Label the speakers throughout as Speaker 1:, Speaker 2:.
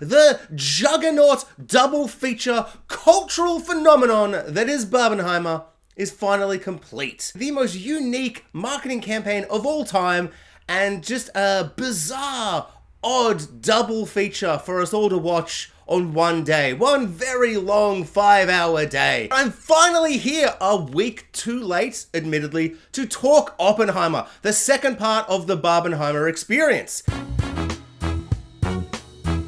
Speaker 1: The juggernaut double feature cultural phenomenon that is Barbenheimer is finally complete. The most unique marketing campaign of all time, and just a bizarre, odd double feature for us all to watch on one day. One very long 5-hour day. I'm finally here, a week too late, admittedly, to talk Oppenheimer, the second part of the Barbenheimer experience.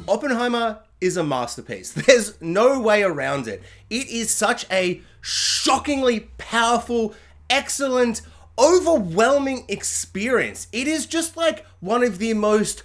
Speaker 1: Oppenheimer is a masterpiece. There's no way around it. It is such a shockingly powerful, excellent, overwhelming experience. It is just like one of the most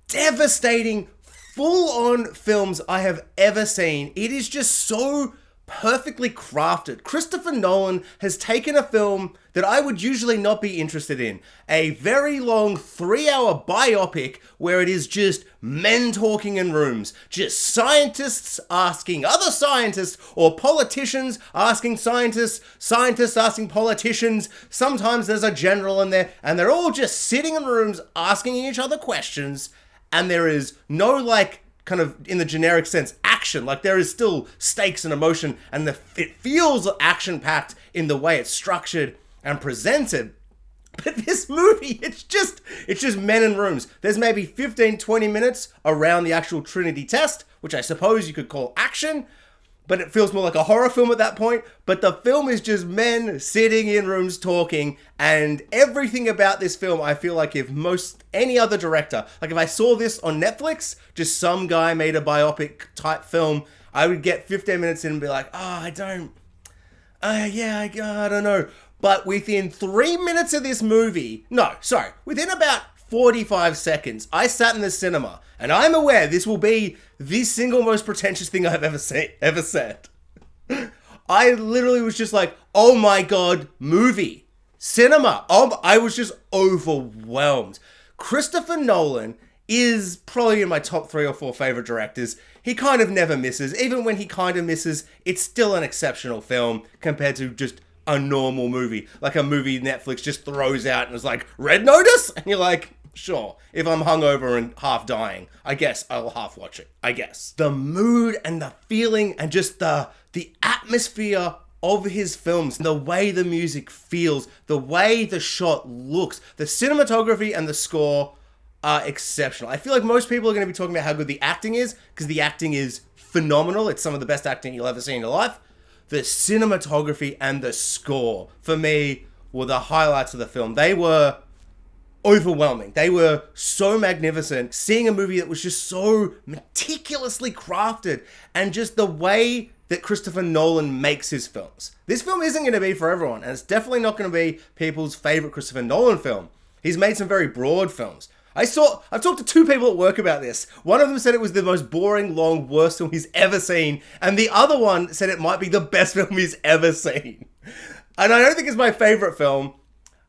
Speaker 1: devastating, full-on films I have ever seen. It is just so perfectly crafted. Christopher Nolan has taken a film that I would usually not be interested in, a very long 3-hour biopic where it is just men talking in rooms, just scientists asking other scientists, or politicians asking scientists, scientists asking politicians. Sometimes there's a general in there, and they're all just sitting in rooms asking each other questions, and there is no, kind of in the generic sense, action. Like, there is still stakes and emotion, and it feels action-packed in the way it's structured and presented. But this movie, it's just men in rooms. There's maybe 15-20 minutes around the actual Trinity test, which I suppose you could call action, but it feels more like a horror film at that point. But the film is just men sitting in rooms talking, and everything about this film, I feel like if any other director, like if I saw this on Netflix, just some guy made a biopic type film, I would get 15 minutes in and be like, I don't know. But within 3 minutes of this movie, within about 45 seconds, I sat in the cinema, and I'm aware this will be the single most pretentious thing I've ever said. I literally was just like, oh my god, movie, cinema. I was just overwhelmed. Christopher Nolan is probably in my top 3 or 4 favorite directors. He kind of never misses. Even when he kind of misses, it's still an exceptional film compared to just a normal movie. Like a movie Netflix just throws out and is like, Red Notice? And you're like, sure, if I'm hungover and half dying, I guess I'll half watch it, I guess. The mood and the feeling and just the atmosphere of his films, the way the music feels, the way the shot looks, the cinematography and the score are exceptional. I feel like most people are going to be talking about how good the acting is, because the acting is phenomenal. It's some of the best acting you'll ever see in your life. The cinematography and the score, for me, were the highlights of the film. They were overwhelming. They were so magnificent. Seeing a movie that was just so meticulously crafted, and just the way that Christopher Nolan makes his films. This film isn't going to be for everyone, and it's definitely not going to be people's favorite Christopher Nolan film. He's made some very broad films. I've talked to 2 people at work about this. One of them said it was the most boring, long, worst film he's ever seen, and the other one said it might be the best film he's ever seen. And I don't think it's my favorite film.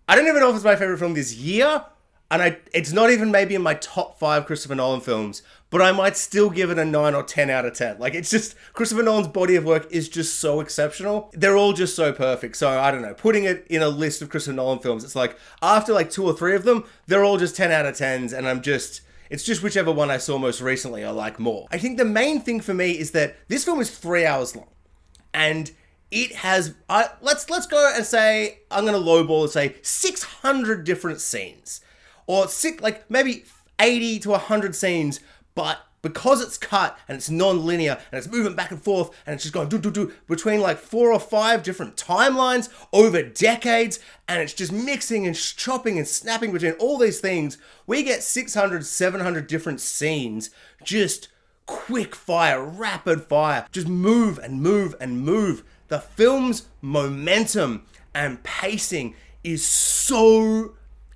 Speaker 1: I don't even know if it's my favorite film this year, and it's not even maybe in my top 5 Christopher Nolan films, but I might still give it a 9 or 10 out of 10. Like, it's just, Christopher Nolan's body of work is just so exceptional. They're all just so perfect. So, I don't know, putting it in a list of Christopher Nolan films, it's like, after 2 or 3 of them, they're all just 10 out of 10s, and it's just whichever one I saw most recently I like more. I think the main thing for me is that this film is 3 hours long, and it has, let's go and say, I'm going to lowball and say 600 different scenes. Or maybe 80 to 100 scenes, but because it's cut and it's non-linear and it's moving back and forth and it's just going do between 4 or 5 different timelines over decades, and it's just mixing and chopping and snapping between all these things, we get 600, 700 different scenes, just quick fire, rapid fire, just move and move and move. The film's momentum and pacing is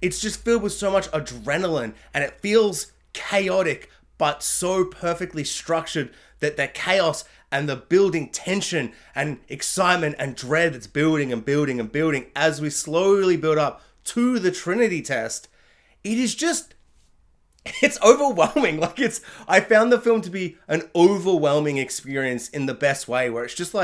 Speaker 1: it's just filled with so much adrenaline, and it feels chaotic, but so perfectly structured that the chaos and the building tension and excitement and dread that's building and building and building as we slowly build up to the Trinity test, it's overwhelming. I found the film to be an overwhelming experience in the best way, where it's just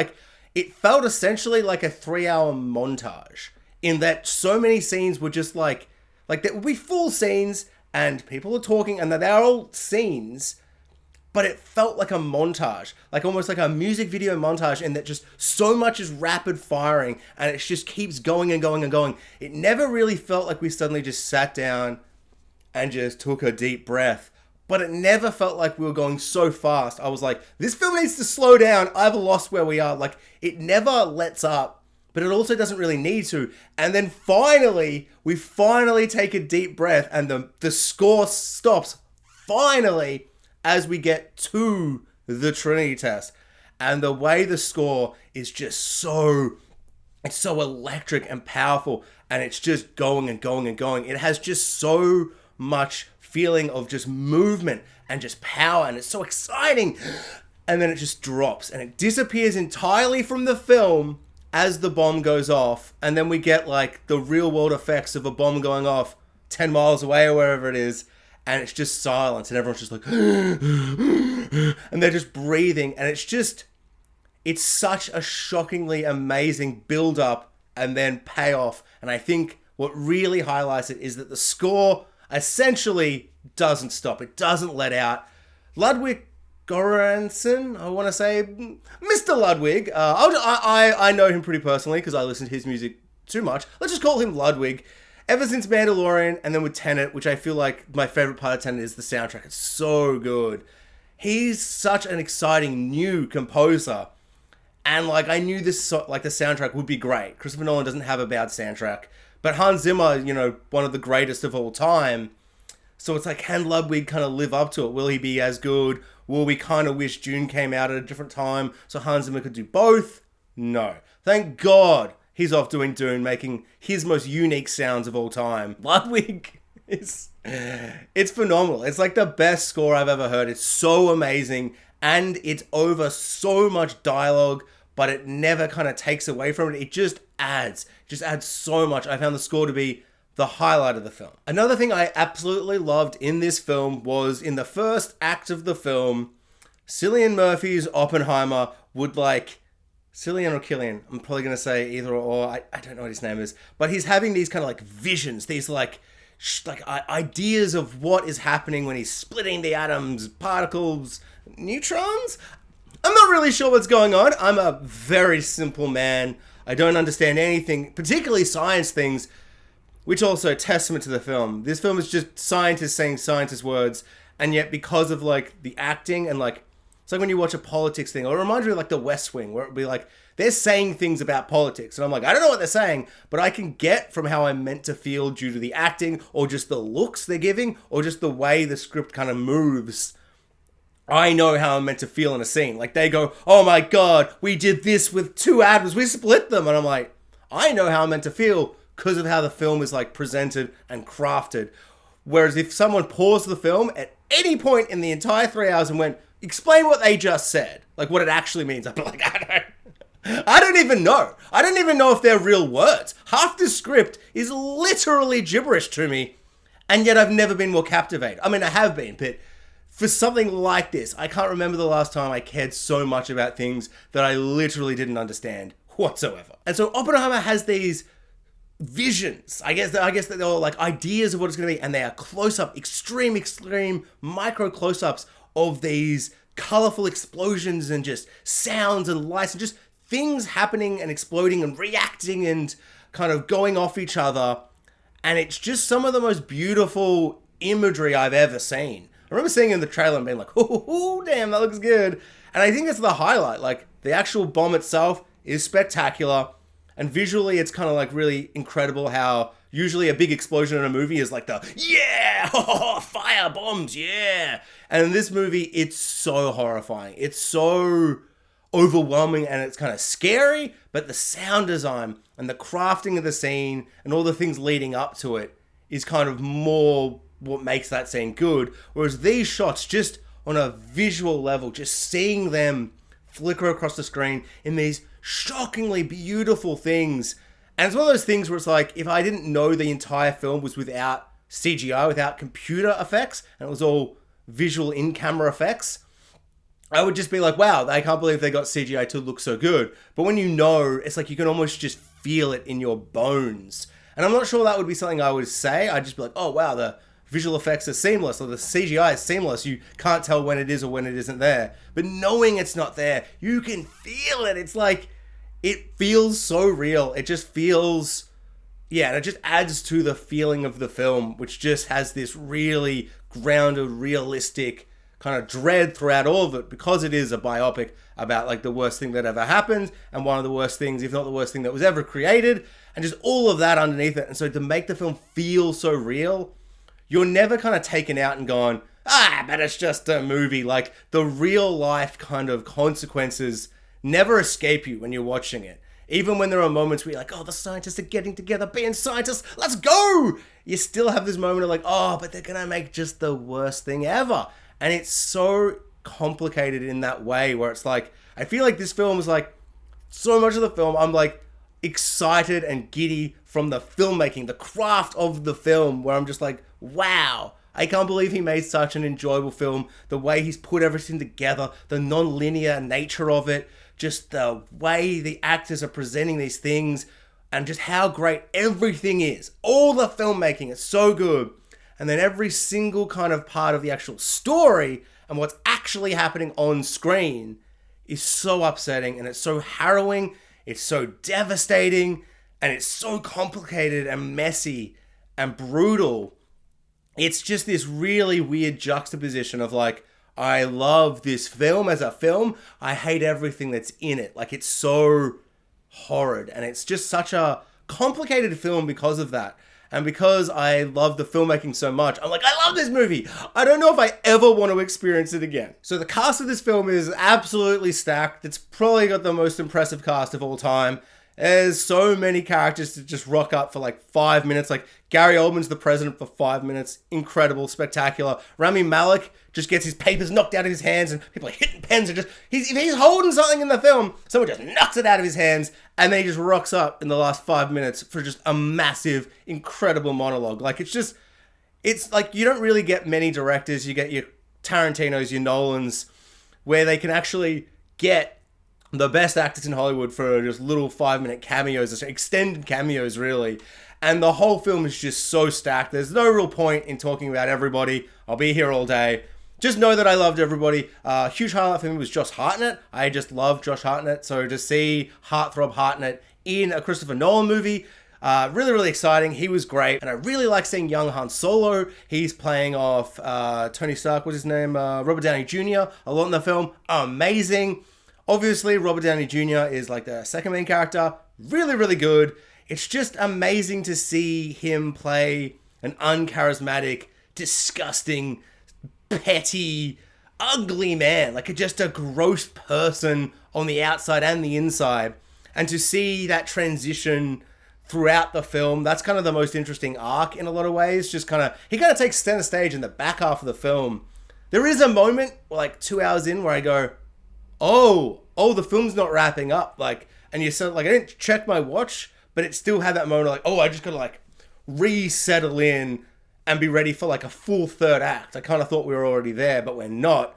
Speaker 1: it felt essentially like a 3-hour montage, in that so many scenes were just there would be full scenes and people are talking, and they're all scenes, but it felt like a montage, like almost like a music video montage, and that just so much is rapid firing, and it just keeps going and going and going. It never really felt like we suddenly just sat down and just took a deep breath, but it never felt like we were going so fast. I was like, this film needs to slow down. I've lost where we are. Like, it never lets up, but it also doesn't really need to. And then we finally take a deep breath, and the score stops finally as we get to the Trinity test. And the way the score is just it's so electric and powerful, and it's just going and going and going. It has just so much feeling of just movement and just power, and it's so exciting. And then it just drops, and it disappears entirely from the film as the bomb goes off. And then we get like the real world effects of a bomb going off 10 miles away or wherever it is. And it's just silence, and everyone's just like, and they're just breathing, and it's such a shockingly amazing build up and then payoff. And I think what really highlights it is that the score essentially doesn't stop. It doesn't let out. Ludwig Göransson, I want to say, Mr. Ludwig. I know him pretty personally because I listen to his music too much. Let's just call him Ludwig. Ever since Mandalorian, and then with Tenet, which I feel like my favorite part of Tenet is the soundtrack. It's so good. He's such an exciting new composer. And like, I knew this, like, the soundtrack would be great. Christopher Nolan doesn't have a bad soundtrack. But Hans Zimmer, one of the greatest of all time. So it's like, can Ludwig kind of live up to it? Will he be as good? Will we kind of wish Dune came out at a different time so Hans Zimmer could do both? No. Thank God he's off doing Dune, making his most unique sounds of all time. Ludwig it's phenomenal. It's like the best score I've ever heard. It's so amazing, and it's over so much dialogue, but it never kind of takes away from it. It just adds so much. I found the score to be the highlight of the film. Another thing I absolutely loved in this film was in the first act of the film, Cillian Murphy's Oppenheimer would like... Cillian or Killian, I'm probably going to say either or, I don't know what his name is, but he's having these kind of like visions, these like ideas of what is happening when he's splitting the atoms, particles, neutrons? I'm not really sure what's going on. I'm a very simple man. I don't understand anything, particularly science things, which also a testament to the film. This film is just scientists saying scientist words, and yet because of like the acting and like, it's like when you watch a politics thing, or it reminds me of like The West Wing, where it'd be like, they're saying things about politics, and I'm like, I don't know what they're saying, but I can get from how I'm meant to feel due to the acting, or just the looks they're giving, or just the way the script kind of moves. I know how I'm meant to feel in a scene. Like, they go, oh my God, we did this with 2 atoms, we split them, and I'm like, I know how I'm meant to feel because of how the film is like presented and crafted. Whereas if someone paused the film at any point in the entire 3 hours and went, explain what they just said, like what it actually means, I'd be like, I don't even know. I don't even know if they're real words. Half the script is literally gibberish to me, and yet I've never been more captivated. I mean, I have been, but for something like this, I can't remember the last time I cared so much about things that I literally didn't understand whatsoever. And so Oppenheimer has these visions, I guess that they're all like ideas of what it's going to be, and they are close-up, extreme micro close-ups of these colorful explosions and just sounds and lights and just things happening and exploding and reacting and kind of going off each other. And it's just some of the most beautiful imagery I've ever seen. I remember seeing it in the trailer and being like, oh, damn, that looks good. And I think it's the highlight. Like, the actual bomb itself is spectacular. And visually, it's kind of like really incredible how usually a big explosion in a movie is like the, yeah, fire, bombs, yeah. And in this movie, it's so horrifying. It's so overwhelming, and it's kind of scary, but the sound design and the crafting of the scene and all the things leading up to it is kind of more what makes that scene good. Whereas these shots, just on a visual level, just seeing them flicker across the screen in these shockingly beautiful things. And it's one of those things where it's like, if I didn't know the entire film was without CGI, without computer effects, and it was all visual in-camera effects, I would just be like, wow, I can't believe they got CGI to look so good. But when you know, it's like you can almost just feel it in your bones. And I'm not sure that would be something I would say. I'd just be like, oh wow, the visual effects are seamless, or the CGI is seamless. You can't tell when it is or when it isn't there. But knowing it's not there, you can feel it. It's like, it feels so real. It just feels, yeah, and it just adds to the feeling of the film, which just has this really grounded, realistic kind of dread throughout all of it, because it is a biopic about like the worst thing that ever happened, and one of the worst things, if not the worst thing that was ever created, and just all of that underneath it. And so to make the film feel so real, you're never kind of taken out and gone, but it's just a movie. Like, the real life kind of consequences never escape you when you're watching it. Even when there are moments where you're like, oh, the scientists are getting together, being scientists, let's go! You still have this moment of like, oh, but they're gonna make just the worst thing ever. And it's so complicated in that way, where it's like, I feel like this film is like, so much of the film, I'm like excited and giddy from the filmmaking, the craft of the film, where I'm just like, wow, I can't believe he made such an enjoyable film. The way he's put everything together, the non-linear nature of it, just the way the actors are presenting these things, and just how great everything is. All the filmmaking is so good. And then every single kind of part of the actual story and what's actually happening on screen is so upsetting, and it's so harrowing, it's so devastating, and it's so complicated and messy and brutal. It's just this really weird juxtaposition of like, I love this film as a film, I hate everything that's in it. Like, it's so horrid, and it's just such a complicated film because of that. And because I love the filmmaking so much, I'm like, I love this movie. I don't know if I ever want to experience it again. So the cast of this film is absolutely stacked. It's probably got the most impressive cast of all time. There's so many characters to just rock up for like 5 minutes. Like, Gary Oldman's the president for 5 minutes. Incredible, spectacular. Rami Malek just gets his papers knocked out of his hands, and people are hitting pens, and just, if he's holding something in the film, someone just knocks it out of his hands, and then he just rocks up in the last 5 minutes for just a massive, incredible monologue. Like, it's like, you don't really get many directors. You get your Tarantinos, your Nolans, where they can actually get the best actors in Hollywood for just little 5-minute cameos, extended cameos, really. And the whole film is just so stacked. There's no real point in talking about everybody. I'll be here all day. Just know that I loved everybody. Huge highlight for me was Josh Hartnett. I just love Josh Hartnett. So to see Heartthrob Hartnett in a Christopher Nolan movie, really, really exciting. He was great. And I really like seeing young Han Solo. He's playing off Tony Stark, what's his name? Robert Downey Jr. a lot in the film. Amazing. Obviously, Robert Downey Jr. is like the second main character. Really, really good. It's just amazing to see him play an uncharismatic, disgusting, petty, ugly man. Like, just a gross person on the outside and the inside. And to see that transition throughout the film, that's kind of the most interesting arc in a lot of ways. Just kind of, he kind of takes center stage in the back half of the film. There is a moment, like 2 hours in, where I go, oh, the film's not wrapping up. Like, and you said, like, I didn't check my watch, but it still had that moment of like, oh, I just gotta like resettle in and be ready for like a full third act. I kind of thought we were already there, but we're not.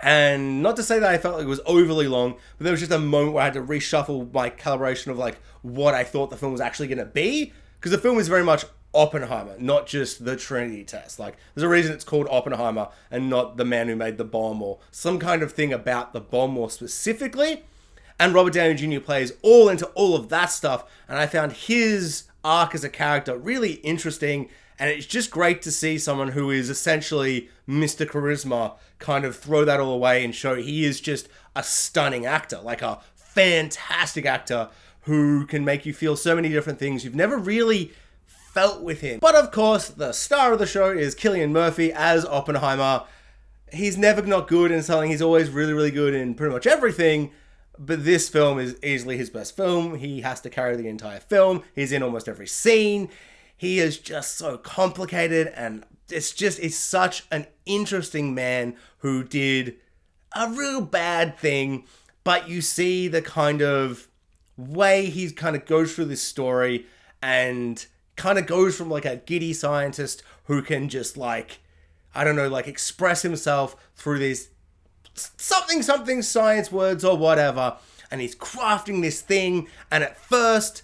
Speaker 1: And not to say that I felt like it was overly long, but there was just a moment where I had to reshuffle my calibration of like what I thought the film was actually gonna be. Because the film is very much Oppenheimer, not just the Trinity test. Like, there's a reason it's called Oppenheimer and not the man who made the bomb, or some kind of thing about the bomb more specifically. And Robert Downey Jr. plays all into all of that stuff. And I found his arc as a character really interesting. And it's just great to see someone who is essentially Mr. Charisma kind of throw that all away and show he is just a stunning actor, like a fantastic actor who can make you feel so many different things you've never really felt with him. But of course, the star of the show is Cillian Murphy as Oppenheimer. He's never not good in something. He's always really, really good in pretty much everything. But this film is easily his best film. He has to carry the entire film. He's in almost every scene. He is just so complicated, and it's such an interesting man who did a real bad thing. But you see the kind of way he kind of goes through this story and kind of goes from like a giddy scientist who can just like, I don't know, like express himself through these something science words or whatever, and he's crafting this thing, and at first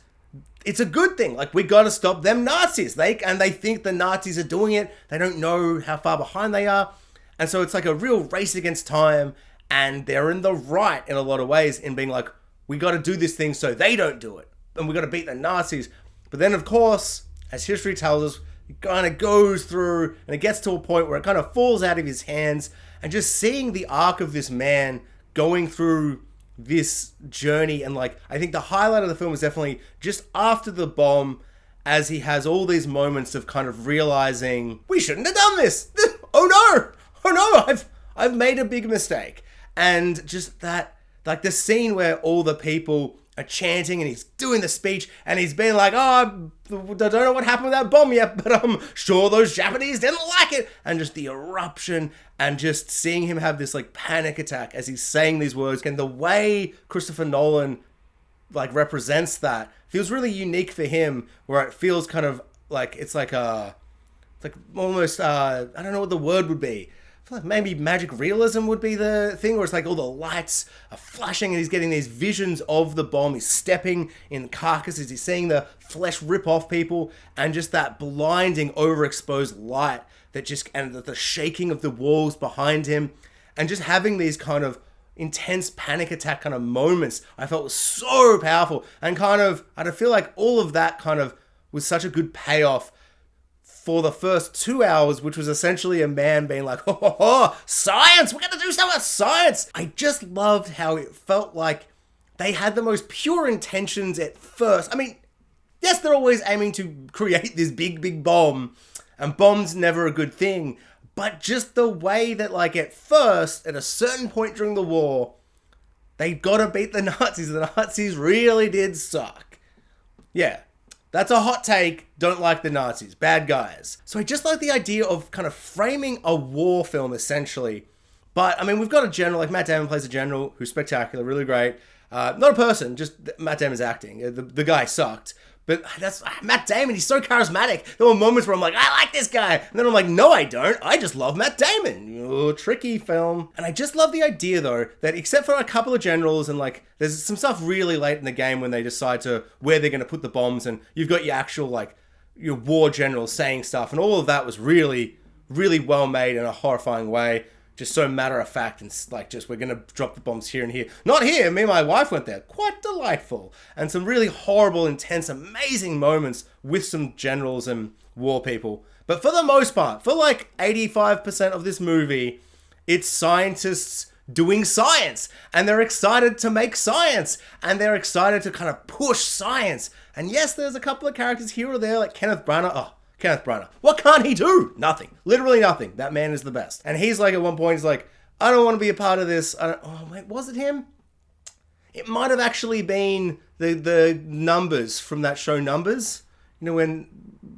Speaker 1: it's a good thing. Like, we got to stop them Nazis. They think the Nazis are doing it. They don't know how far behind they are. And so it's like a real race against time. And they're in the right in a lot of ways in being like, we got to do this thing so they don't do it. And we got to beat the Nazis. But then, of course, as history tells us, it kind of goes through and it gets to a point where it kind of falls out of his hands. And just seeing the arc of this man going through this journey, and like, I think the highlight of the film is definitely just after the bomb, as he has all these moments of kind of realizing, we shouldn't have done this. Oh no, I've made a big mistake. And just that, like the scene where all the people are chanting and he's doing the speech and he's being like, oh, I don't know what happened with that bomb yet, but I'm sure those Japanese didn't like it. And just the eruption and just seeing him have this like panic attack as he's saying these words, and the way Christopher Nolan like represents that feels really unique for him, where it feels kind of like, it's like almost, I don't know what the word would be. Like maybe magic realism would be the thing, where it's like all the lights are flashing and he's getting these visions of the bomb. He's stepping in carcasses, he's seeing the flesh rip off people, and just that blinding, overexposed light that just, and the shaking of the walls behind him, and just having these kind of intense panic attack kind of moments, I felt was so powerful. And kind of, I feel like all of that kind of was such a good payoff for the first 2 hours, which was essentially a man being like, science, we're going to do something with science. I just loved how it felt like they had the most pure intentions at first. I mean, yes, they're always aiming to create this big bomb, and bomb's never a good thing, but just the way that, like, at first, at a certain point during the war, they got to beat the Nazis. The Nazis really did suck. Yeah. That's a hot take. Don't like the Nazis. Bad guys. So I just like the idea of kind of framing a war film, essentially. But, I mean, we've got a general, like Matt Damon plays a general who's spectacular, really great. Not a person, just Matt Damon's acting. The guy sucked. But that's Matt Damon, he's so charismatic. There were moments where I'm like, I like this guy. And then I'm like, no, I don't. I just love Matt Damon. Oh, tricky film. And I just love the idea, though, that except for a couple of generals and, like, there's some stuff really late in the game when they decide to where they're going to put the bombs, and you've got your actual, like, your war generals saying stuff. And all of that was really, really well made in a horrifying way. Just so matter of fact, and like, just we're going to drop the bombs here and here. Not here, me and my wife went there. Quite delightful. And some really horrible, intense, amazing moments with some generals and war people. But for the most part, for like 85% of this movie, it's scientists doing science. And they're excited to make science. And they're excited to kind of push science. And yes, there's a couple of characters here or there, like Kenneth Branagh. Kenneth Branagh. What can't he do? Nothing. Literally nothing. That man is the best. And he's like, at one point, he's like, I don't want to be a part of this. Oh, wait, was it him? It might have actually been the Numbers from that show Numbers. You know, when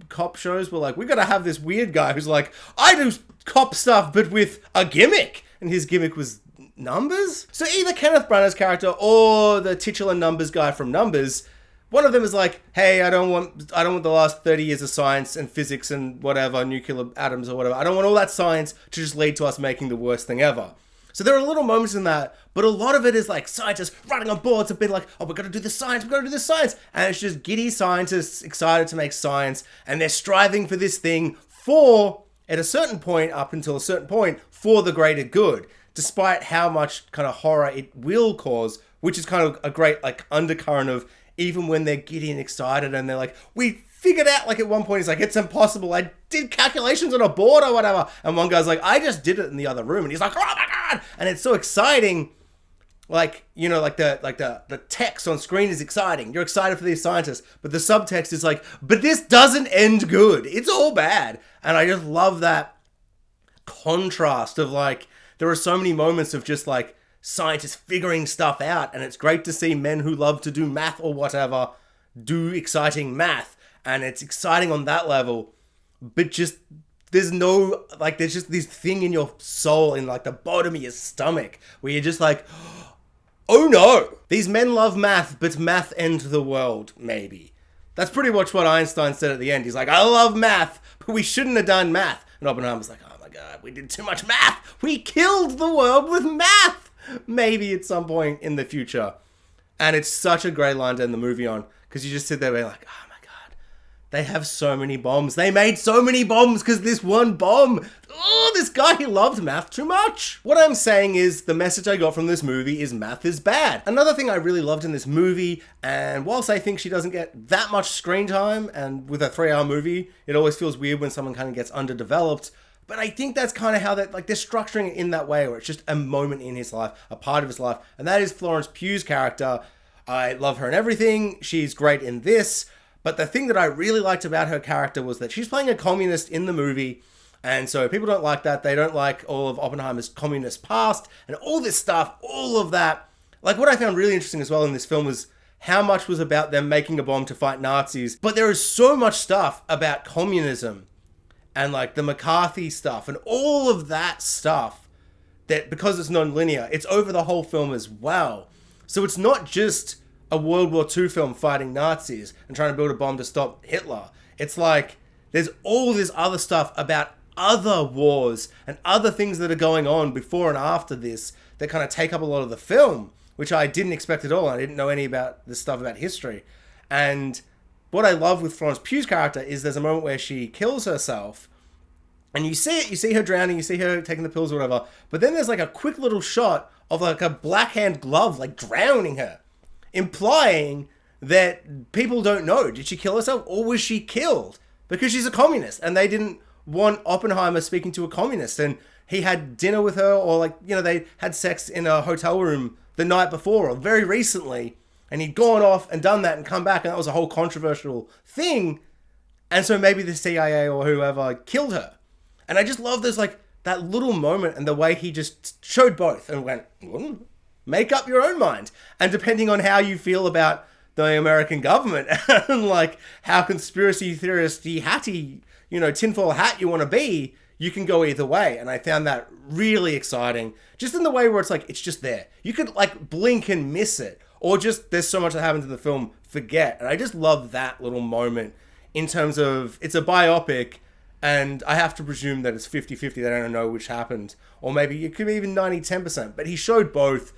Speaker 1: cop shows were like, we got to have this weird guy who's like, I do cop stuff, but with a gimmick. And his gimmick was Numbers? So either Kenneth Branagh's character or the titular Numbers guy from Numbers, one of them is like, hey, I don't want the last 30 years of science and physics and whatever, nuclear atoms or whatever. I don't want all that science to just lead to us making the worst thing ever. So there are little moments in that, but a lot of it is like scientists running on boards and being like, oh, we've got to do this science, we've got to do this science. And it's just giddy scientists excited to make science, and they're striving for this thing for, at a certain point, up until a certain point, for the greater good, despite how much kind of horror it will cause, which is kind of a great like undercurrent of, even when they're giddy and excited and they're like, we figured out, like at one point he's like, it's impossible, I did calculations on a board or whatever, and one guy's like, I just did it in the other room, and he's like, oh my god, and it's so exciting. Like, you know, like the text on screen is exciting, you're excited for these scientists, but the subtext is like, but this doesn't end good, it's all bad. And I just love that contrast of like, there are so many moments of just like scientists figuring stuff out, and it's great to see men who love to do math or whatever do exciting math, and it's exciting on that level. But just there's just this thing in your soul, in like the bottom of your stomach, where you're just like, oh no, these men love math, but math ends the world. Maybe that's pretty much what Einstein said at the end. He's like, I love math, but we shouldn't have done math. And Oppenheimer's like, oh my god, we did too much math, we killed the world with math. Maybe at some point in the future. And it's such a great line to end the movie on, Because you just sit there being like, oh my god, they have so many bombs. They made so many bombs because this one bomb. Oh, this guy, he loved math too much. What I'm saying is the message I got from this movie is math is bad. Another thing I really loved in this movie, and whilst I think she doesn't get that much screen time, and with a 3-hour movie, it always feels weird when someone kind of gets underdeveloped. But I think that's kind of how they're structuring it in that way, where it's just a moment in his life, a part of his life. And that is Florence Pugh's character. I love her and everything. She's great in this. But the thing that I really liked about her character was that she's playing a communist in the movie. And so people don't like that. They don't like all of Oppenheimer's communist past and all this stuff, all of that. Like, what I found really interesting as well in this film was how much was about them making a bomb to fight Nazis. But there is so much stuff about communism and like the McCarthy stuff and all of that stuff that, because it's non-linear, it's over the whole film as well. So it's not just a World War II film fighting Nazis and trying to build a bomb to stop Hitler. It's like there's all this other stuff about other wars and other things that are going on before and after this that kind of take up a lot of the film, which I didn't expect at all. I didn't know any about this stuff about history. And what I love with Florence Pugh's character is there's a moment where she kills herself. And you see it, you see her drowning, you see her taking the pills or whatever. But then there's like a quick little shot of like a black hand glove, like drowning her. Implying that people don't know. Did she kill herself or was she killed? Because she's a communist and they didn't want Oppenheimer speaking to a communist. And he had dinner with her, or like, you know, they had sex in a hotel room the night before or very recently. And he'd gone off and done that and come back. And that was a whole controversial thing. And so maybe the CIA or whoever killed her. And I just love this, like, that little moment and the way he just showed both and went, make up your own mind. And depending on how you feel about the American government and, like, how conspiracy theorist-y hatty, you know, tinfoil hat you want to be, you can go either way. And I found that really exciting. Just in the way where it's like, it's just there. You could, like, blink and miss it. Or just, there's so much that happens in the film, forget. And I just love that little moment in terms of, it's a biopic. And I have to presume that it's 50-50. They don't know which happened. Or maybe it could be even 90-10%. But he showed both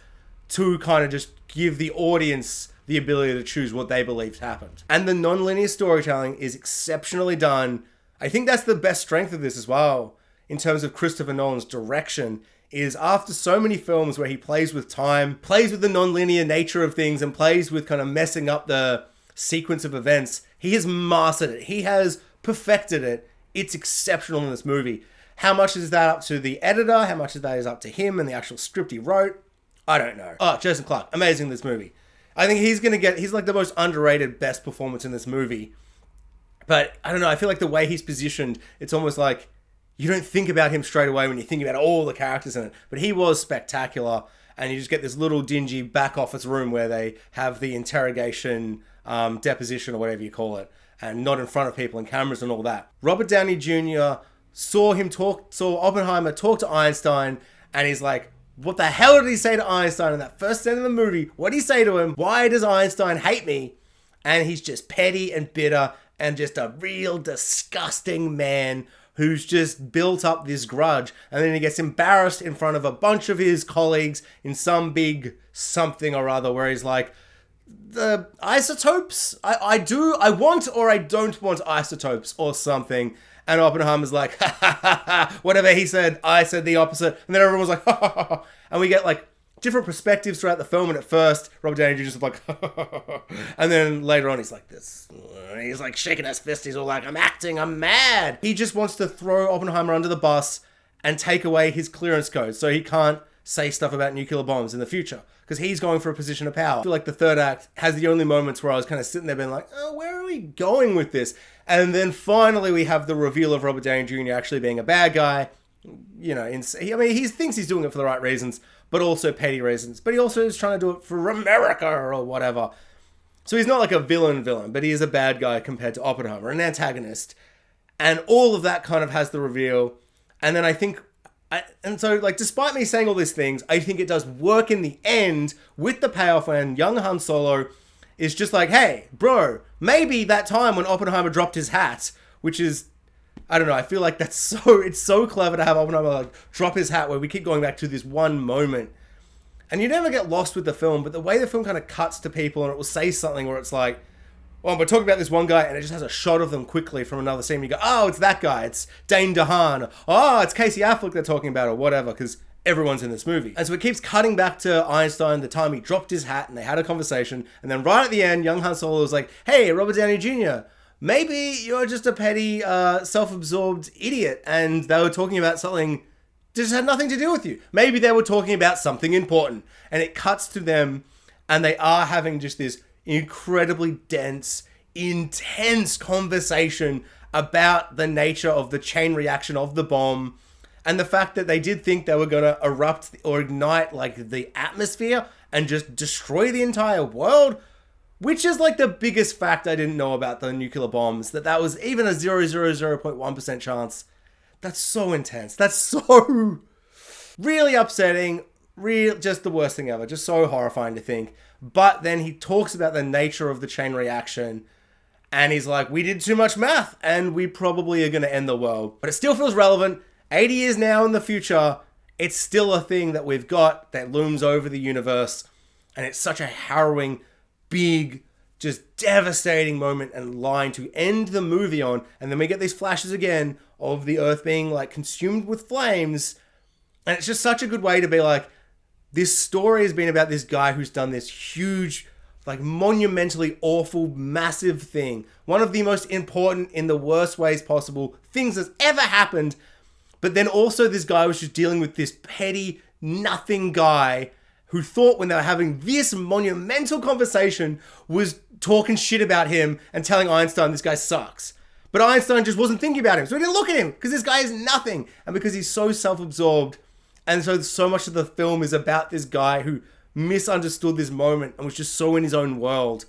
Speaker 1: to kind of just give the audience the ability to choose what they believed happened. And the non-linear storytelling is exceptionally done. I think that's the best strength of this as well, in terms of Christopher Nolan's direction, is after so many films where he plays with time, plays with the non-linear nature of things, and plays with kind of messing up the sequence of events, he has mastered it. He has perfected it. It's exceptional in this movie. How much is that up to the editor? How much of that is up to him and the actual script he wrote? I don't know. Oh, Jason Clarke, amazing in this movie. I think he's like the most underrated best performance in this movie. But I don't know, I feel like the way he's positioned, it's almost like you don't think about him straight away when you think about all the characters in it. But he was spectacular. And you just get this little dingy back office room where they have the interrogation, deposition or whatever you call it. And not in front of people and cameras and all that. Robert Downey Jr. saw Oppenheimer talk to Einstein, and he's like, what the hell did he say to Einstein in that first scene of the movie? What did he say to him? Why does Einstein hate me? And he's just petty and bitter and just a real disgusting man who's just built up this grudge. And then he gets embarrassed in front of a bunch of his colleagues in some big something or other where he's like, the isotopes, I want or I don't want isotopes or something. And Oppenheimer's like, ha ha ha ha, whatever he said, I said the opposite. And then everyone's like, ha ha ha ha. And we get like different perspectives throughout the film. And at first, Robert Downey Jr. is like, ha ha ha ha. And then later on, he's like this. He's like shaking his fist. He's all like, I'm acting, I'm mad. He just wants to throw Oppenheimer under the bus and take away his clearance code so he can't say stuff about nuclear bombs in the future, because he's going for a position of power. I feel like the third act has the only moments where I was kind of sitting there being like, oh, where are we going with this? And then finally we have the reveal of Robert Downey Jr. actually being a bad guy. You know, he thinks he's doing it for the right reasons, but also petty reasons. But he also is trying to do it for America or whatever. So he's not like a villain, but he is a bad guy compared to Oppenheimer, an antagonist. And all of that kind of has the reveal. And then I think, and so, like, despite me saying all these things, I think it does work in the end with the payoff when young Han Solo is just like, hey, bro, maybe that time when Oppenheimer dropped his hat, which is, I don't know, I feel like it's so clever to have Oppenheimer, like, drop his hat where we keep going back to this one moment. And you never get lost with the film, but the way the film kind of cuts to people and it will say something where it's like, Well, we're talking about this one guy, and it just has a shot of them quickly from another scene. You go, oh, it's that guy. It's Dane DeHaan. Oh, it's Casey Affleck they're talking about, or whatever, because everyone's in this movie. And so it keeps cutting back to Einstein, the time he dropped his hat, and they had a conversation. And then right at the end, young Han Solo was like, hey, Robert Downey Jr., maybe you're just a petty, self-absorbed idiot. And they were talking about something that just had nothing to do with you. Maybe they were talking about something important. And it cuts to them, and they are having just this incredibly dense, intense conversation about the nature of the chain reaction of the bomb, and the fact that they did think they were going to erupt or ignite like the atmosphere and just destroy the entire world, which is like the biggest fact I didn't know about the nuclear bombs, that was even a 0.1% chance. That's so intense. That's so really upsetting. Just the worst thing ever. Just so horrifying to think. But then he talks about the nature of the chain reaction, and he's like, we did too much math, and we probably are going to end the world. But it still feels relevant. 80 years now in the future, it's still a thing that we've got that looms over the universe, and it's such a harrowing, big, just devastating moment and line to end the movie on. And then we get these flashes again of the Earth being like consumed with flames, and it's just such a good way to be like, this story has been about this guy who's done this huge, like monumentally awful, massive thing. One of the most important, in the worst ways possible, things that's ever happened. But then also this guy was just dealing with this petty, nothing guy who thought when they were having this monumental conversation was talking shit about him and telling Einstein this guy sucks. But Einstein just wasn't thinking about him. So he didn't look at him because this guy is nothing. And because he's so self-absorbed. And so much of the film is about this guy who misunderstood this moment and was just so in his own world.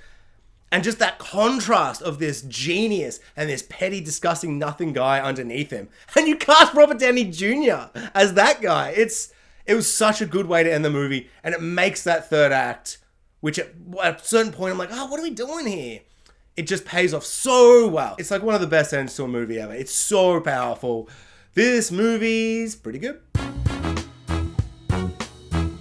Speaker 1: And just that contrast of this genius and this petty, disgusting nothing guy underneath him. And you cast Robert Downey Jr. as that guy. It was such a good way to end the movie. And it makes that third act, which at a certain point I'm like, oh, what are we doing here? It just pays off so well. It's like one of the best ends to a movie ever. It's so powerful. This movie's pretty good.